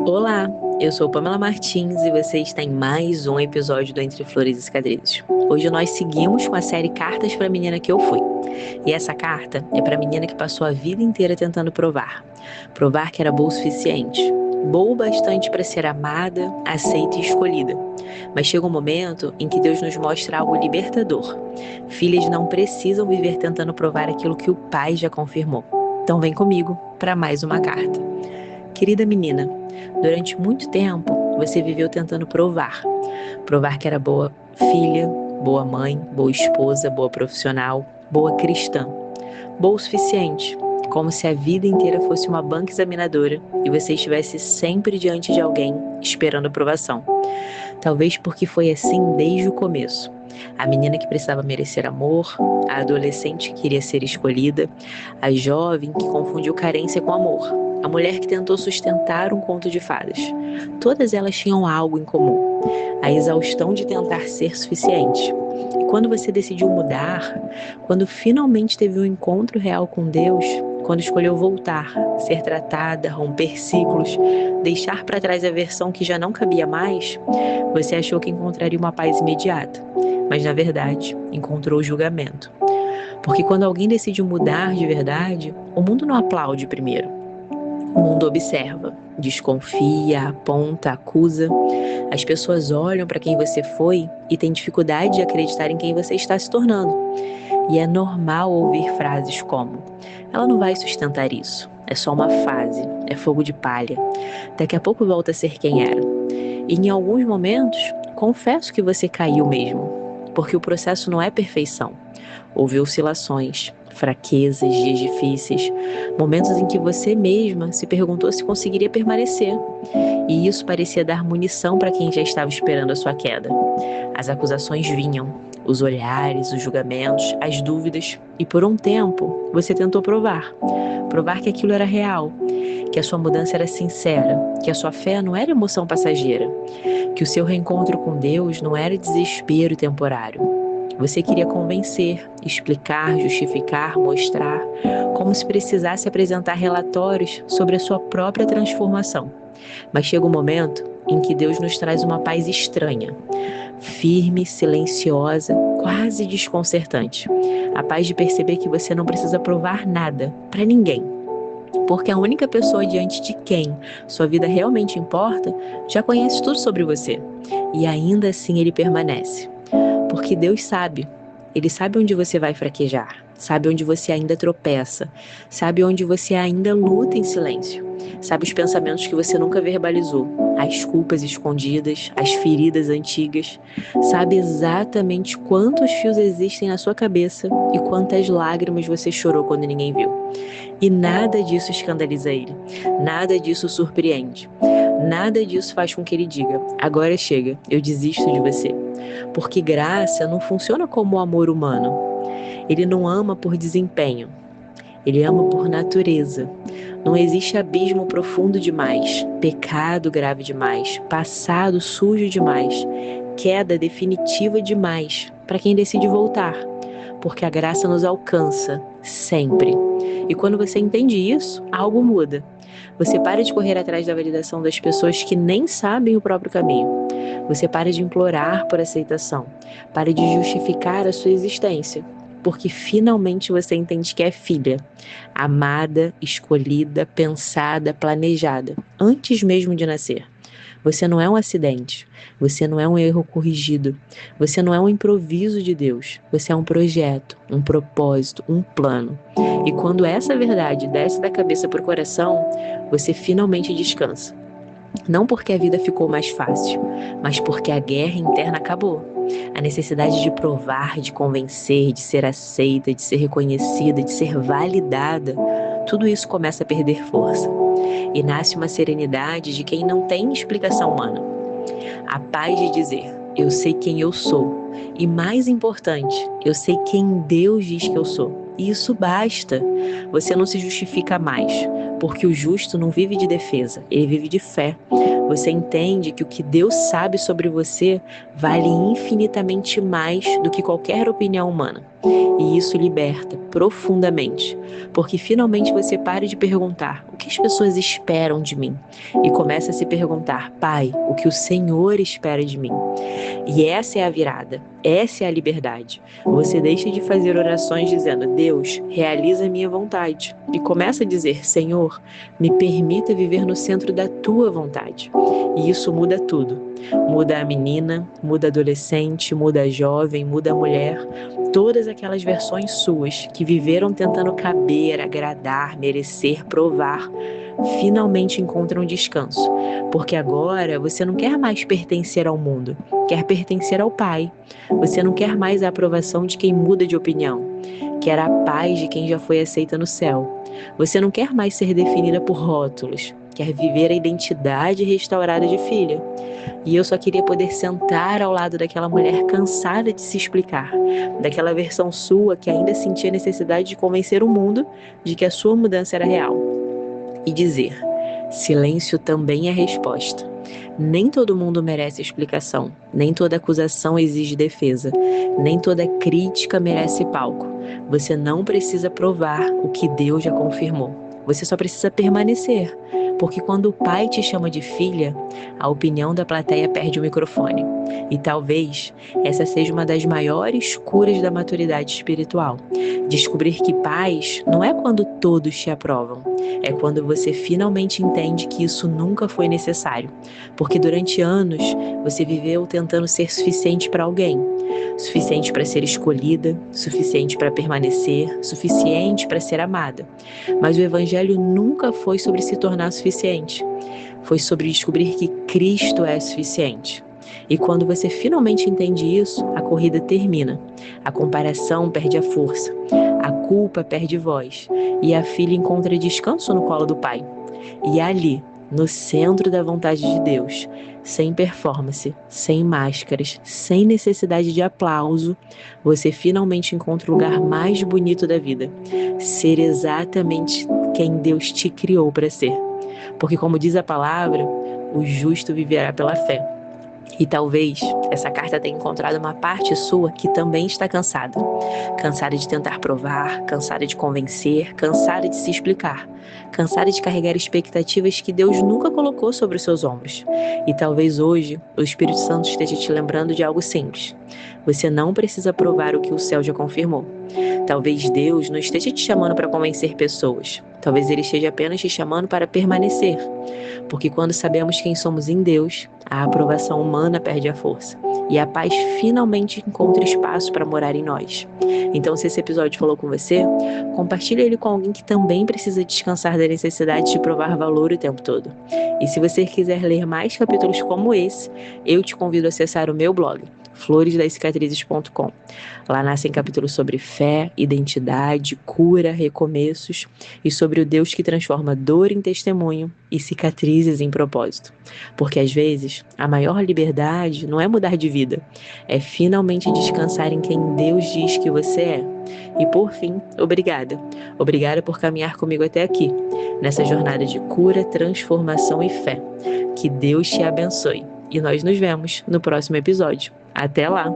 Olá, eu sou Pamela Martins e você está em mais um episódio do Entre Flores e Cicatrizes. Hoje nós seguimos com a série Cartas para a Menina que Eu Fui. E essa carta é para a menina que passou a vida inteira tentando provar. Provar que era boa o suficiente. Boa o bastante para ser amada, aceita e escolhida. Mas chega um momento em que Deus nos mostra algo libertador. Filhas não precisam viver tentando provar aquilo que o Pai já confirmou. Então vem comigo para mais uma carta. Querida menina, durante muito tempo você viveu tentando provar. Provar que era boa filha, boa mãe, boa esposa, boa profissional, boa cristã. Boa o suficiente, como se a vida inteira fosse uma banca examinadora e você estivesse sempre diante de alguém esperando aprovação. Talvez porque foi assim desde o começo. A menina que precisava merecer amor, a adolescente que queria ser escolhida, a jovem que confundiu carência com amor, a mulher que tentou sustentar um conto de fadas. Todas elas tinham algo em comum: a exaustão de tentar ser suficiente. E quando você decidiu mudar, quando finalmente teve um encontro real com Deus, quando escolheu voltar, ser tratada, romper ciclos, deixar para trás a versão que já não cabia mais, você achou que encontraria uma paz imediata, mas na verdade encontrou o julgamento. Porque quando alguém decide mudar de verdade, o mundo não aplaude primeiro. O mundo observa, desconfia, aponta, acusa. As pessoas olham para quem você foi e têm dificuldade de acreditar em quem você está se tornando. E é normal ouvir frases como: ela não vai sustentar isso, é só uma fase, é fogo de palha. Daqui a pouco volta a ser quem era. E em alguns momentos, confesso que você caiu mesmo, porque o processo não é perfeição. Houve oscilações, fraquezas, dias difíceis, momentos em que você mesma se perguntou se conseguiria permanecer. E isso parecia dar munição para quem já estava esperando a sua queda. As acusações vinham, os olhares, os julgamentos, as dúvidas, e por um tempo você tentou provar que aquilo era real, que a sua mudança era sincera, que a sua fé não era emoção passageira, que o seu reencontro com Deus não era desespero temporário. Você queria convencer, explicar, justificar, mostrar, como se precisasse apresentar relatórios sobre a sua própria transformação. Mas chega um momento em que Deus nos traz uma paz estranha, firme, silenciosa, quase desconcertante. A paz de perceber que você não precisa provar nada para ninguém, porque a única pessoa diante de quem sua vida realmente importa já conhece tudo sobre você. E ainda assim ele permanece. Porque Deus sabe. Ele sabe onde você vai fraquejar, sabe onde você ainda tropeça, sabe onde você ainda luta em silêncio, sabe os pensamentos que você nunca verbalizou, as culpas escondidas, as feridas antigas, sabe exatamente quantos fios existem na sua cabeça e quantas lágrimas você chorou quando ninguém viu. E nada disso escandaliza ele, nada disso surpreende, nada disso faz com que ele diga: agora chega, eu desisto de você. Porque graça não funciona como o amor humano. Ele não ama por desempenho, ele ama por natureza. Não existe abismo profundo demais, pecado grave demais, passado sujo demais, queda definitiva demais para quem decide voltar. Porque a graça nos alcança sempre. E quando você entende isso, algo muda. Você para de correr atrás da validação das pessoas que nem sabem o próprio caminho. Você para de implorar por aceitação. Para de justificar a sua existência. Porque finalmente você entende que é filha, amada, escolhida, pensada, planejada, antes mesmo de nascer. Você não é um acidente, você não é um erro corrigido, você não é um improviso de Deus, você é um projeto, um propósito, um plano. E quando essa verdade desce da cabeça para o coração, você finalmente descansa. Não porque a vida ficou mais fácil, mas porque a guerra interna acabou. A necessidade de provar, de convencer, de ser aceita, de ser reconhecida, de ser validada, tudo isso começa a perder força. E nasce uma serenidade de quem não tem explicação humana. A paz de dizer: eu sei quem eu sou. E mais importante, eu sei quem Deus diz que eu sou. E isso basta. Você não se justifica mais, porque o justo não vive de defesa, ele vive de fé. Você entende que o que Deus sabe sobre você vale infinitamente mais do que qualquer opinião humana. E isso liberta profundamente, porque finalmente você para de perguntar o que as pessoas esperam de mim e começa a se perguntar: Pai, o que o Senhor espera de mim? E essa é a virada, essa é a liberdade. Você deixa de fazer orações dizendo: Deus, realiza a minha vontade, e começa a dizer: Senhor, me permita viver no centro da tua vontade. E isso muda tudo. Muda a menina, muda a adolescente, muda a jovem, muda a mulher. Todas aquelas versões suas que viveram tentando caber, agradar, merecer, provar, finalmente encontram descanso. Porque agora você não quer mais pertencer ao mundo, quer pertencer ao Pai. Você não quer mais a aprovação de quem muda de opinião, quer a paz de quem já foi aceita no céu. Você não quer mais ser definida por rótulos, quer viver a identidade restaurada de filha. E eu só queria poder sentar ao lado daquela mulher cansada de se explicar, daquela versão sua que ainda sentia necessidade de convencer o mundo de que a sua mudança era real. E dizer: silêncio também é resposta. Nem todo mundo merece explicação, nem toda acusação exige defesa, nem toda crítica merece palco. Você não precisa provar o que Deus já confirmou. Você só precisa permanecer, porque quando o Pai te chama de filha, a opinião da plateia perde o microfone. E talvez essa seja uma das maiores curas da maturidade espiritual. Descobrir que paz não é quando todos te aprovam, é quando você finalmente entende que isso nunca foi necessário, porque durante anos você viveu tentando ser suficiente para alguém, suficiente para ser escolhida, suficiente para permanecer, suficiente para ser amada. Mas o Evangelho nunca foi sobre se tornar suficiente, foi sobre descobrir que Cristo é suficiente. E quando você finalmente entende isso, a corrida termina. A comparação perde a força, a culpa perde voz e a filha encontra descanso no colo do Pai. E ali, no centro da vontade de Deus, sem performance, sem máscaras, sem necessidade de aplauso, você finalmente encontra o lugar mais bonito da vida: ser exatamente quem Deus te criou para ser. Porque, como diz a palavra, o justo viverá pela fé. E talvez essa carta tenha encontrado uma parte sua que também está cansada. Cansada de tentar provar, cansada de convencer, cansada de se explicar. Cansada de carregar expectativas que Deus nunca colocou sobre os seus ombros. E talvez hoje o Espírito Santo esteja te lembrando de algo simples. Você não precisa provar o que o céu já confirmou. Talvez Deus não esteja te chamando para convencer pessoas. Talvez Ele esteja apenas te chamando para permanecer. Porque quando sabemos quem somos em Deus, a aprovação humana perde a força e a paz finalmente encontra espaço para morar em nós. Então, se esse episódio falou com você, compartilhe ele com alguém que também precisa descansar da necessidade de provar valor o tempo todo. E se você quiser ler mais capítulos como esse, eu te convido a acessar o meu blog, floresdascicatrizes.com. Lá nascem capítulos sobre fé, identidade, cura, recomeços e sobre o Deus que transforma dor em testemunho e cicatrizes em propósito. Porque às vezes a maior liberdade não é mudar de vida, é finalmente descansar em quem Deus diz que você é. E por fim, obrigada. Obrigada por caminhar comigo até aqui, nessa jornada de cura, transformação e fé. Que Deus te abençoe. E nós nos vemos no próximo episódio. Até lá!